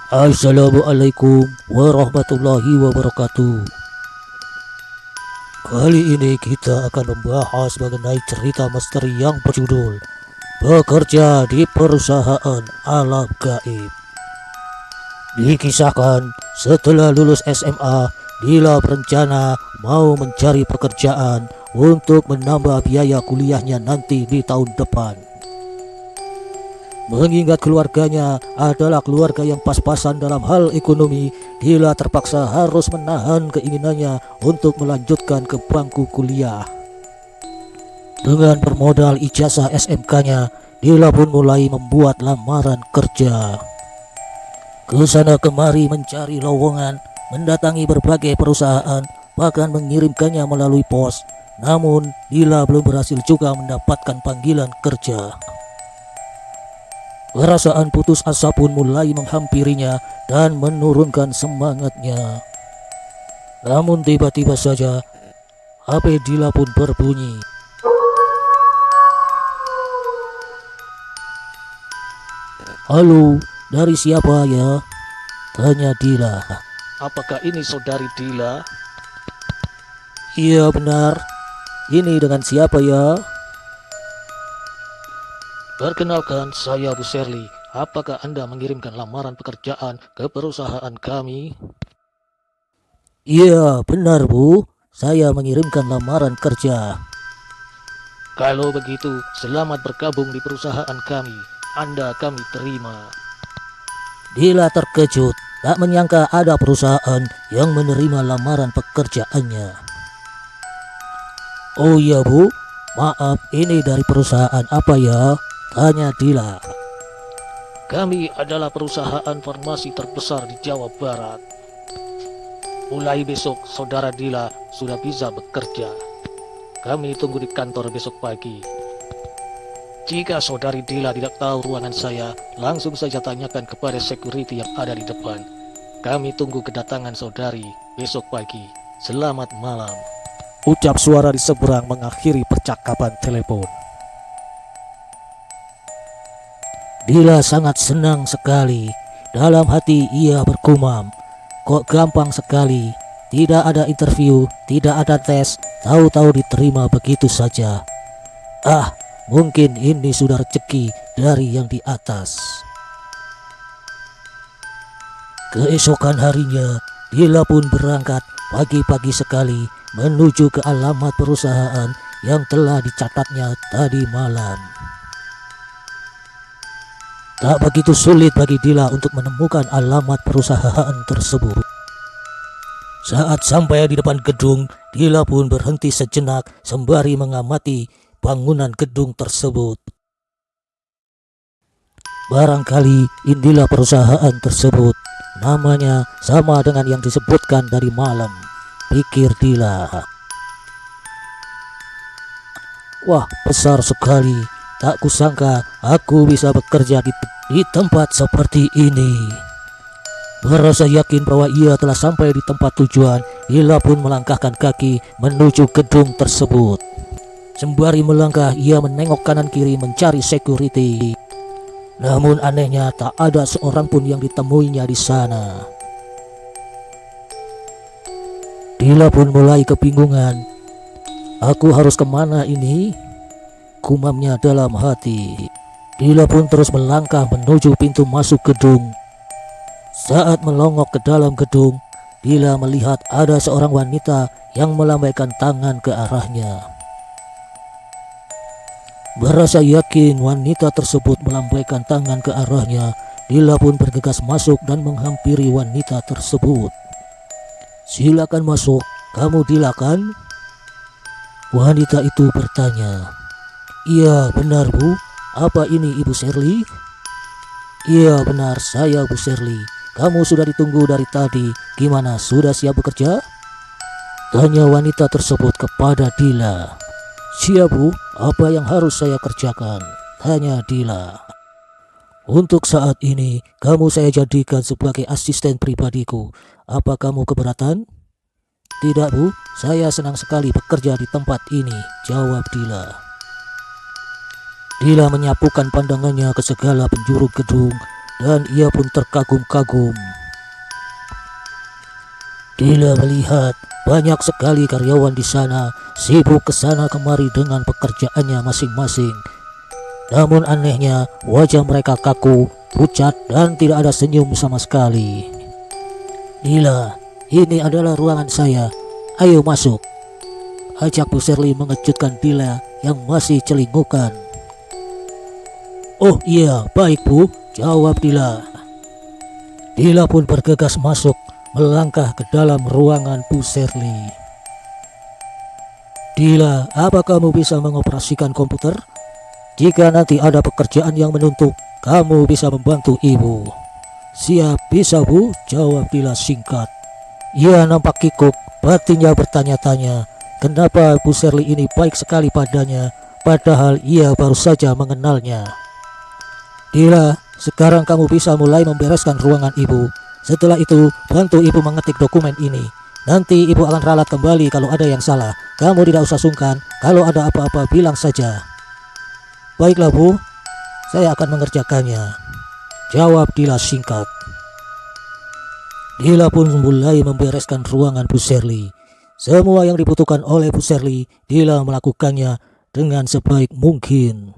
Assalamualaikum warahmatullahi wabarakatuh. Kali ini kita akan membahas mengenai cerita misteri yang berjudul Bekerja di Perusahaan Alam Gaib. Dikisahkan setelah lulus SMA, Dila berencana mau mencari pekerjaan untuk menambah biaya kuliahnya nanti di tahun depan. Mengingat keluarganya adalah keluarga yang pas-pasan dalam hal ekonomi, Dila terpaksa harus menahan keinginannya untuk melanjutkan ke bangku kuliah. Dengan bermodal ijazah SMK-nya, Dila pun mulai membuat lamaran kerja. Kesana kemari mencari lowongan, mendatangi berbagai perusahaan, bahkan mengirimkannya melalui pos. Namun, Dila belum berhasil juga mendapatkan panggilan kerja. Perasaan putus asa pun mulai menghampirinya dan menurunkan semangatnya. Namun tiba-tiba saja HP Dila pun berbunyi. "Halo, dari siapa ya?" tanya Dila. Apakah ini saudari Dila? "Iya benar. Ini dengan siapa ya?" Perkenalkan, saya Bu Sherly. Apakah Anda mengirimkan lamaran pekerjaan ke perusahaan kami? "Iya benar Bu, saya mengirimkan lamaran kerja." Kalau begitu, selamat bergabung di perusahaan kami. Anda kami terima. Dila terkejut, tak menyangka ada perusahaan yang menerima lamaran pekerjaannya. "Oh iya Bu, maaf, ini dari perusahaan apa ya?" tanya Dila. Kami adalah perusahaan farmasi terbesar di Jawa Barat. Mulai besok, saudara Dila sudah bisa bekerja. Kami tunggu di kantor besok pagi. Jika saudari Dila tidak tahu ruangan saya, langsung saja tanyakan kepada security yang ada di depan. Kami tunggu kedatangan saudari besok pagi. Selamat malam. Ucap suara di seberang mengakhiri percakapan telepon. Dila sangat senang sekali. Dalam hati ia bergumam, kok gampang sekali. Tidak ada interview, tidak ada tes, tahu-tahu diterima begitu saja. Mungkin ini sudah rezeki dari yang di atas. Keesokan harinya, Dila pun berangkat pagi-pagi sekali menuju ke alamat perusahaan yang telah dicatatnya tadi malam. Tak begitu sulit bagi Dila untuk menemukan alamat perusahaan tersebut. Saat sampai di depan gedung, Dila pun berhenti sejenak sembari mengamati bangunan gedung tersebut. Barangkali inilah perusahaan tersebut. Namanya sama dengan yang disebutkan dari malam, pikir Dila. Wah, besar sekali. Tak kusangka aku bisa bekerja di tempat seperti ini. Merasa yakin bahwa ia telah sampai di tempat tujuan, Dila pun melangkahkan kaki menuju gedung tersebut. Sembari melangkah, ia menengok kanan kiri mencari security. Namun anehnya tak ada seorang pun yang ditemuinya di sana. Dila pun mulai kebingungan. Aku harus kemana ini? Gumamnya dalam hati. Dila pun terus melangkah menuju pintu masuk gedung. Saat melongok ke dalam gedung, Dila melihat ada seorang wanita yang melambaikan tangan ke arahnya. Berasa yakin wanita tersebut melambaikan tangan ke arahnya, Dila pun bergegas masuk dan menghampiri wanita tersebut. "Silakan masuk, kamu Dila kan?" wanita itu bertanya. "Iya benar Bu, apa ini Ibu Sherly?" "Iya benar, saya Bu Sherly. Kamu sudah ditunggu dari tadi, gimana sudah siap bekerja?" tanya wanita tersebut kepada Dila. "Siap Bu, apa yang harus saya kerjakan?" tanya Dila. "Untuk saat ini, kamu saya jadikan sebagai asisten pribadiku. Apa kamu keberatan?" "Tidak Bu, saya senang sekali bekerja di tempat ini," jawab Dila. Dila menyapukan pandangannya ke segala penjuru gedung. dan ia pun terkagum-kagum. Dila melihat banyak sekali karyawan di sana sibuk kesana kemari dengan pekerjaannya masing-masing. Namun anehnya wajah mereka kaku, pucat, dan tidak ada senyum sama sekali. Dila, ini adalah ruangan saya. Ayo masuk. Ajak Bu Shirley mengejutkan Dila yang masih celingukan. Oh iya, baik Bu, jawab Dila. Dila pun bergegas masuk, melangkah ke dalam ruangan Bu Shirley. Dila, apa kamu bisa mengoperasikan komputer? Jika nanti ada pekerjaan yang menuntut, kamu bisa membantu ibu. Siap, bisa Bu, jawab Dila singkat. Ia nampak kikuk, batinnya bertanya-tanya, kenapa Bu Shirley ini baik sekali padanya, padahal ia baru saja mengenalnya. Dila, sekarang kamu bisa mulai membereskan ruangan ibu. Setelah itu, bantu ibu mengetik dokumen ini. Nanti ibu akan ralat kembali kalau ada yang salah. Kamu tidak usah sungkan, kalau ada apa-apa bilang saja. Baiklah Bu, saya akan mengerjakannya, jawab Dila singkat. Dila pun mulai membereskan ruangan Bu Shirley. Semua yang dibutuhkan oleh Bu Shirley, Dila melakukannya dengan sebaik mungkin.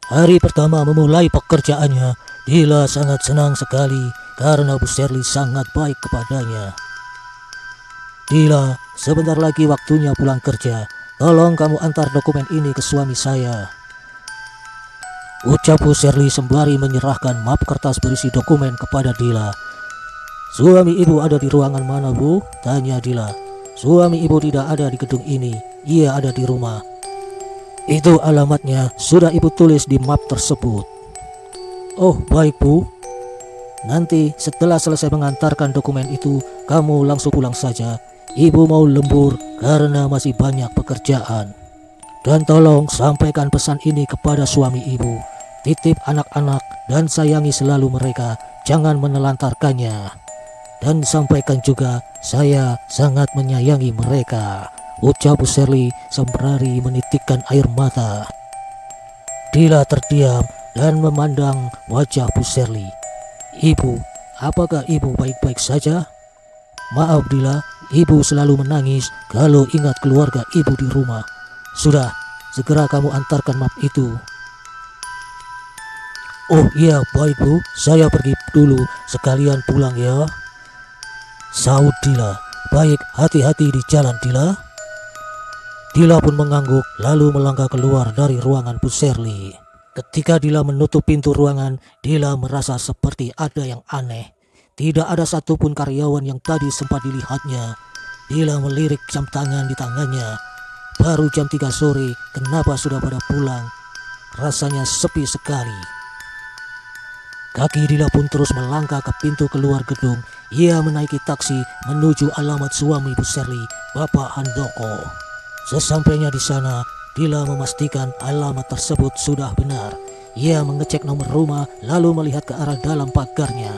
Hari pertama memulai pekerjaannya, Dila sangat senang sekali karena Bu Shirley sangat baik kepadanya. Dila, sebentar lagi waktunya pulang kerja. Tolong kamu antar dokumen ini ke suami saya, ucap Bu Shirley sembari menyerahkan map kertas berisi dokumen kepada Dila. Suami ibu ada di ruangan mana Bu? Tanya Dila. Suami ibu tidak ada di gedung ini, ia ada di rumah. Itu alamatnya, sudah ibu tulis di map tersebut. Oh baik Bu, nanti setelah selesai mengantarkan dokumen itu, kamu langsung pulang saja. Ibu mau lembur karena masih banyak pekerjaan. Dan tolong sampaikan pesan ini kepada suami ibu. Titip anak-anak dan sayangi selalu mereka, jangan menelantarkannya. Dan sampaikan juga saya sangat menyayangi mereka, ucap Bu Shirley sembari menitikkan air mata. Dila terdiam dan memandang wajah Bu Shirley. Ibu, apakah ibu baik-baik saja? Maaf Dila, ibu selalu menangis kalau ingat keluarga ibu di rumah. Sudah, segera kamu antarkan map itu. Oh iya, baik Bu, saya pergi dulu, sekalian pulang ya, sahut Dila. Baik, hati-hati di jalan Dila. Dila pun mengangguk lalu melangkah keluar dari ruangan Bu Shirley. Ketika Dila menutup pintu ruangan, Dila merasa seperti ada yang aneh. Tidak ada satupun karyawan yang tadi sempat dilihatnya. Dila melirik jam tangan di tangannya. Baru jam 3 sore, kenapa sudah pada pulang? Rasanya sepi sekali. Kaki Dila pun terus melangkah ke pintu keluar gedung. Ia menaiki taksi menuju alamat suami Bu Shirley, Bapak Handoko. Sesampainya di sana, Dila memastikan alamat tersebut sudah benar. Ia mengecek nomor rumah lalu melihat ke arah dalam pagarnya.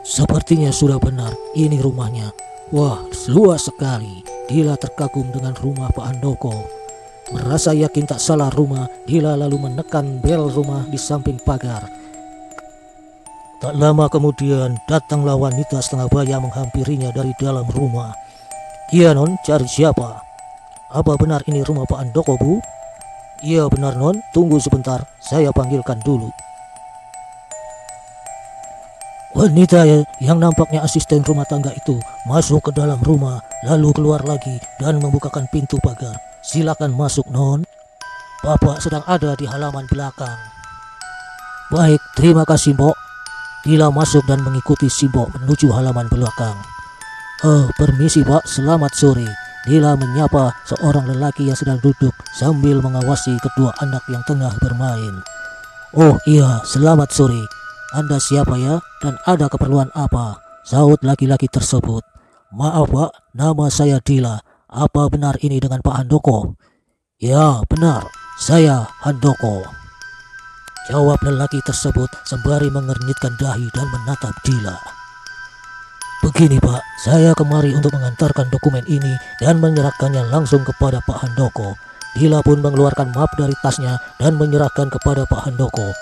Sepertinya sudah benar, ini rumahnya. Wah, luas sekali. Dila terkagum dengan rumah Pak Handoko. Merasa yakin tak salah rumah, Dila lalu menekan bel rumah di samping pagar. Tak lama kemudian datanglah wanita setengah baya menghampirinya dari dalam rumah. Iya non, cari siapa? Apa benar ini rumah Pak Handoko Bu? Iya benar non, tunggu sebentar, saya panggilkan dulu. Wanita yang nampaknya asisten rumah tangga itu masuk ke dalam rumah lalu keluar lagi dan membukakan pintu pagar. Silakan masuk non, Bapak sedang ada di halaman belakang. Baik, terima kasih Mbok. Dila masuk dan mengikuti si Mbok menuju halaman belakang. Permisi Pak, selamat sore. Dila menyapa seorang lelaki yang sedang duduk sambil mengawasi kedua anak yang tengah bermain. Oh iya, selamat sore. Anda siapa ya? Dan ada keperluan apa? Sahut laki-laki tersebut. Maaf Pak, nama saya Dila. Apa benar ini dengan Pak Handoko? Ya benar, saya Handoko, jawab lelaki tersebut sembari mengernyitkan dahi dan menatap Dila. Begini Pak, saya kemari untuk mengantarkan dokumen ini dan menyerahkannya langsung kepada Pak Handoko. Dila pun mengeluarkan map dari tasnya dan menyerahkan kepada Pak Handoko.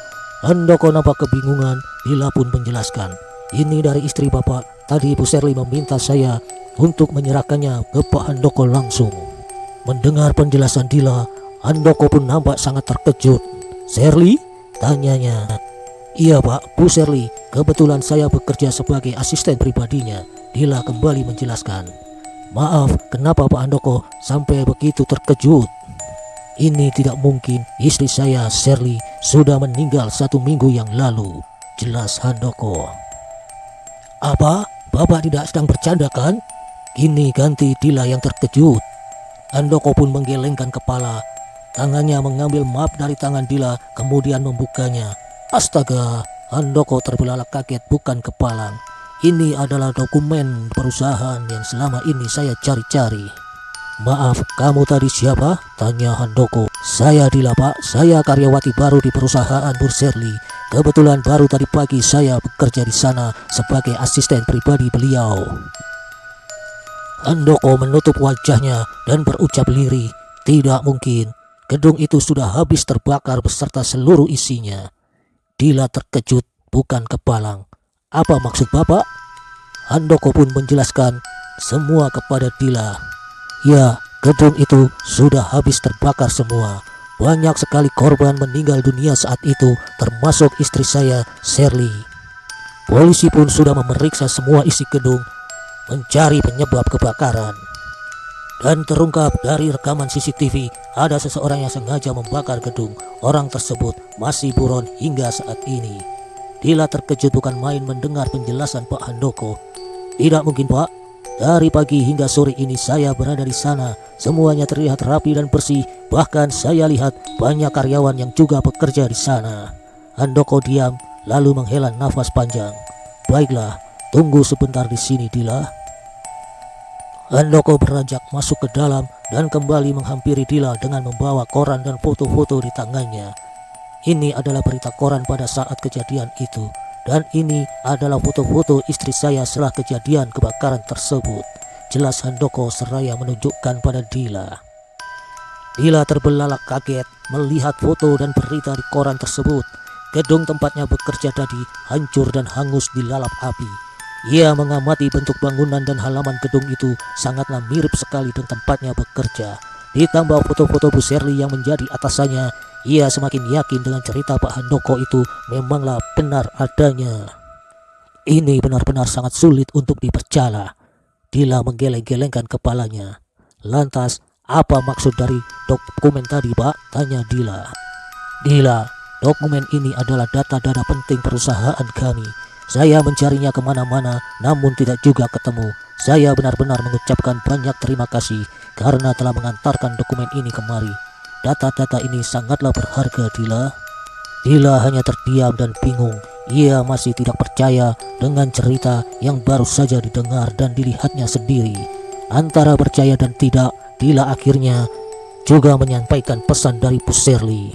Handoko nampak kebingungan. Dila pun menjelaskan, ini dari istri Bapak. Tadi Bu Sherly meminta saya untuk menyerahkannya ke Pak Handoko langsung. Mendengar penjelasan Dila, Handoko pun nampak sangat terkejut. Sherly? Tanyanya. Iya Pak, Bu Sherly. Kebetulan saya bekerja sebagai asisten pribadinya. Dila kembali menjelaskan. Maaf, kenapa Pak Handoko sampai begitu terkejut? Ini tidak mungkin, istri saya Sherly sudah meninggal 1 minggu yang lalu, jelas Handoko. Apa? Bapak tidak sedang bercanda kan? Kini ganti Dila yang terkejut. Handoko pun menggelengkan kepala. Tangannya mengambil map dari tangan Dila kemudian membukanya. Astaga, Handoko terbelalak kaget bukan kepalang. Ini adalah dokumen perusahaan yang selama ini saya cari-cari. Maaf, kamu tadi siapa? Tanya Handoko. Saya Dila Pak, saya karyawati baru di perusahaan Bu Sherly. Kebetulan baru tadi pagi saya bekerja di sana sebagai asisten pribadi beliau. Handoko menutup wajahnya dan berucap lirih. Tidak mungkin, gedung itu sudah habis terbakar beserta seluruh isinya. Dila terkejut bukan kepalang. Apa maksud Bapak? Handoko pun menjelaskan semua kepada Dila. Ya, gedung itu sudah habis terbakar semua. Banyak sekali korban meninggal dunia saat itu, termasuk istri saya, Sherly. Polisi pun sudah memeriksa semua isi gedung, mencari penyebab kebakaran. Dan terungkap dari rekaman CCTV, ada seseorang yang sengaja membakar gedung. Orang tersebut masih buron hingga saat ini. Dila terkejut bukan main mendengar penjelasan Pak Handoko. Tidak mungkin Pak. Dari pagi hingga sore ini saya berada di sana. Semuanya terlihat rapi dan bersih. Bahkan saya lihat banyak karyawan yang juga bekerja di sana. Handoko diam lalu menghela nafas panjang. Baiklah, tunggu sebentar di sini Dila. Handoko beranjak masuk ke dalam dan kembali menghampiri Dila dengan membawa koran dan foto-foto di tangannya. Ini adalah berita koran pada saat kejadian itu. Dan ini adalah foto-foto istri saya setelah kejadian kebakaran tersebut, jelas Handoko seraya menunjukkan pada Dila. Dila terbelalak kaget melihat foto dan berita di koran tersebut. Gedung tempatnya bekerja tadi hancur dan hangus dilalap api. Ia mengamati bentuk bangunan dan halaman gedung itu sangatlah mirip sekali dengan tempatnya bekerja. Ditambah foto-foto Bu Sherly yang menjadi atasannya, ia semakin yakin dengan cerita Pak Handoko itu memanglah benar adanya. Ini benar-benar sangat sulit untuk dipercaya. Dila menggeleng-gelengkan kepalanya. Lantas, apa maksud dari dokumen tadi Pak? Tanya Dila. Dila, dokumen ini adalah data-data penting perusahaan kami. Saya mencarinya kemana-mana namun tidak juga ketemu. Saya benar-benar mengucapkan banyak terima kasih karena telah mengantarkan dokumen ini kemari. Data-data ini sangatlah berharga Dila. Dila hanya terdiam dan bingung. Ia masih tidak percaya dengan cerita yang baru saja didengar dan dilihatnya sendiri. Antara percaya dan tidak, Dila akhirnya juga menyampaikan pesan dari Bu Sherly.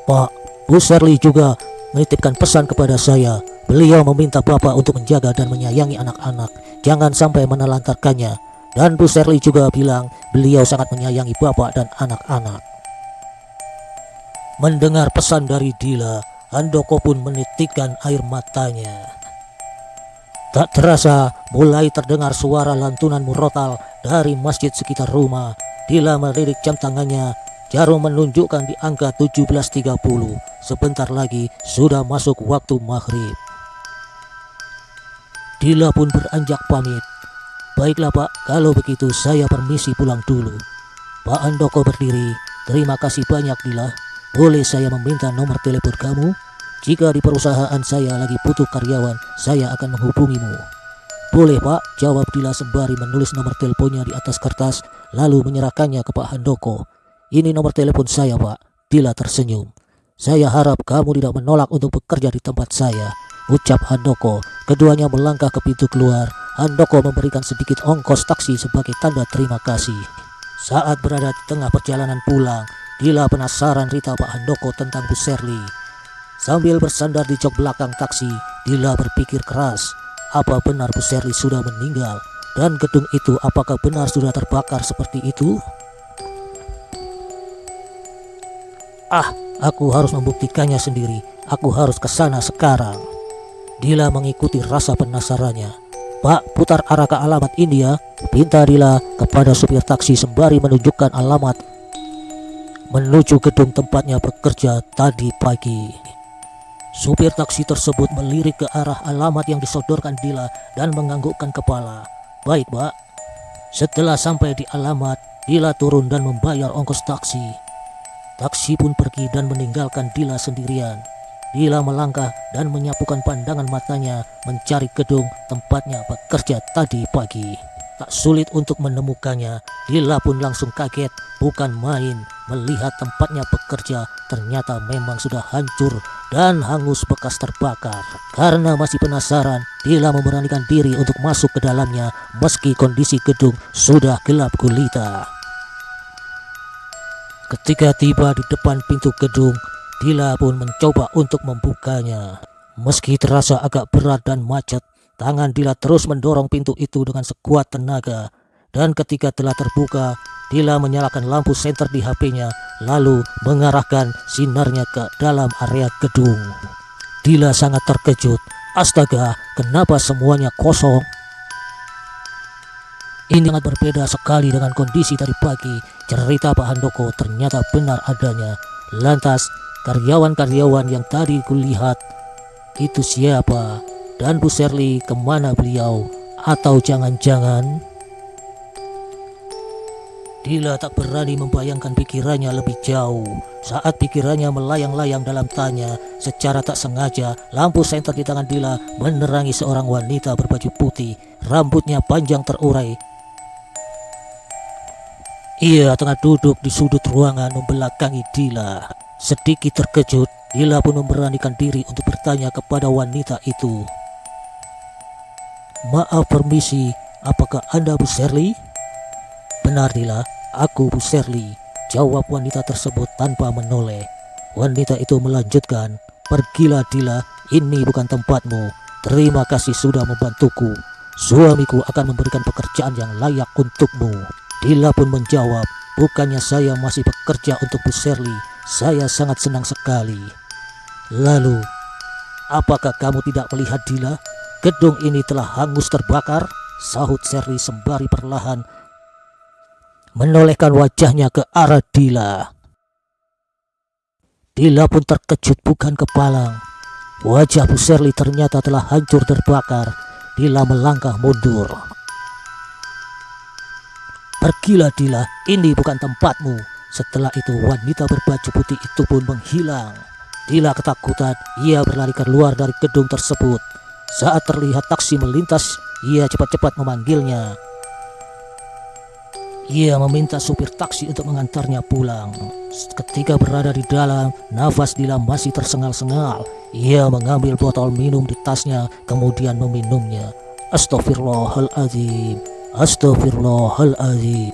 Pak, Bu Sherly juga menitipkan pesan kepada saya. Beliau meminta Bapak untuk menjaga dan menyayangi anak-anak. Jangan sampai menelantarkannya. Dan Bu Sherly juga bilang beliau sangat menyayangi Bapak dan anak-anak. Mendengar pesan dari Dila, Handoko pun menitikkan air matanya. Tak terasa mulai terdengar suara lantunan murotal dari masjid sekitar rumah. Dila melirik jam tangannya. Jarum menunjukkan di angka 17.30. Sebentar lagi sudah masuk waktu maghrib. Dila pun beranjak pamit. Baiklah Pak, kalau begitu saya permisi pulang dulu. Pak Handoko berdiri. Terima kasih banyak Dila. Boleh saya meminta nomor telepon kamu? Jika di perusahaan saya lagi butuh karyawan, saya akan menghubungimu. Boleh Pak, jawab Dila sembari menulis nomor teleponnya di atas kertas lalu menyerahkannya ke Pak Handoko. Ini nomor telepon saya Pak. Dila tersenyum. Saya harap kamu tidak menolak untuk bekerja di tempat saya, ucap Handoko. Keduanya melangkah ke pintu keluar. Handoko memberikan sedikit ongkos taksi sebagai tanda terima kasih. Saat berada di tengah perjalanan pulang, Dila penasaran cerita Pak Handoko tentang Bu Sherly. Sambil bersandar di jok belakang taksi, Dila berpikir keras. Apa benar Bu Sherly sudah meninggal? Dan gedung itu apakah benar sudah terbakar seperti itu? Aku harus membuktikannya sendiri. Aku harus ke sana sekarang. Dila mengikuti rasa penasarannya. Pak, putar arah ke alamat ini ya, pinta Dila kepada supir taksi sembari menunjukkan alamat menuju gedung tempatnya bekerja tadi pagi. Supir taksi tersebut melirik ke arah alamat yang disodorkan Dila dan menganggukkan kepala. Baik, Pak. Setelah sampai di alamat, Dila turun dan membayar ongkos taksi. Taksi pun pergi dan meninggalkan Dila sendirian. Dila melangkah dan menyapukan pandangan matanya mencari gedung tempatnya bekerja tadi pagi. Tak sulit untuk menemukannya. Dila pun langsung kaget, bukan main, melihat tempatnya bekerja ternyata memang sudah hancur dan hangus bekas terbakar. Karena masih penasaran, Dila memberanikan diri untuk masuk ke dalamnya meski kondisi gedung sudah gelap gulita. Ketika tiba di depan pintu gedung, Dila pun mencoba untuk membukanya. Meski terasa agak berat dan macet, tangan Dila terus mendorong pintu itu dengan sekuat tenaga. Dan ketika telah terbuka, Dila menyalakan lampu senter di HP-nya, lalu mengarahkan sinarnya ke dalam area gedung. Dila sangat terkejut. Astaga, kenapa semuanya kosong? Ini sangat berbeda sekali dengan kondisi tadi pagi. Cerita Pak Handoko ternyata benar adanya. Lantas, karyawan-karyawan yang tadi kulihat itu siapa? Dan Bu Sherly kemana beliau? Atau jangan-jangan... Dila tak berani membayangkan pikirannya lebih jauh. Saat pikirannya melayang-layang dalam tanya, secara tak sengaja lampu senter di tangan Dila menerangi seorang wanita berbaju putih, rambutnya panjang terurai. Ia tengah duduk di sudut ruangan membelakangi Dila. Sedikit terkejut, Dila pun memberanikan diri untuk bertanya kepada wanita itu. Maaf permisi, apakah Anda Bu Sherly? Benar Dila, aku Bu Sherly, jawab wanita tersebut tanpa menoleh. Wanita itu melanjutkan, pergilah Dila, ini bukan tempatmu. Terima kasih sudah membantuku. Suamiku akan memberikan pekerjaan yang layak untukmu. Dila pun menjawab, bukannya saya masih bekerja untuk Bu Sherly, saya sangat senang sekali. Lalu, apakah kamu tidak melihat Dila? Gedung ini telah hangus terbakar, sahut Sherly sembari perlahan menolehkan wajahnya ke arah Dila. Dila pun terkejut bukan kepalang. Wajah Bu Sherly ternyata telah hancur terbakar. Dila melangkah mundur. Pergilah Dila, ini bukan tempatmu. Setelah itu wanita berbaju putih itu pun menghilang. Dila ketakutan, ia berlari keluar dari gedung tersebut. Saat terlihat taksi melintas, ia cepat-cepat memanggilnya. Ia meminta supir taksi untuk mengantarnya pulang. Ketika berada di dalam, nafas Dila masih tersengal-sengal. Ia mengambil botol minum di tasnya, kemudian meminumnya. Astagfirullahaladzim, astagfirullahaladzim.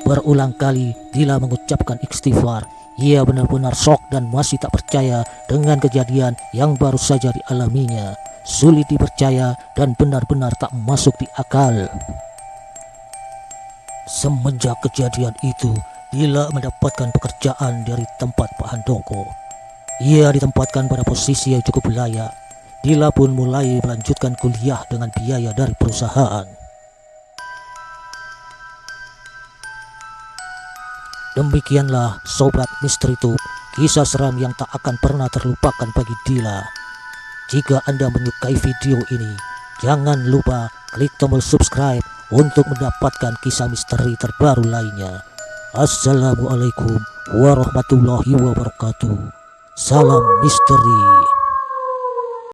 Berulang kali Dila mengucapkan istighfar. Ia benar-benar shock dan masih tak percaya dengan kejadian yang baru saja dialaminya. Sulit dipercaya dan benar-benar tak masuk di akal. Semenjak kejadian itu, Dila mendapatkan pekerjaan dari tempat Pak Handoko. Ia ditempatkan pada posisi yang cukup layak. Dila pun mulai melanjutkan kuliah dengan biaya dari perusahaan. Demikianlah Sobat Misteri Tube, kisah seram yang tak akan pernah terlupakan bagi Dila. Jika Anda menyukai video ini, jangan lupa klik tombol subscribe untuk mendapatkan kisah misteri terbaru lainnya. Assalamualaikum warahmatullahi wabarakatuh. Salam misteri.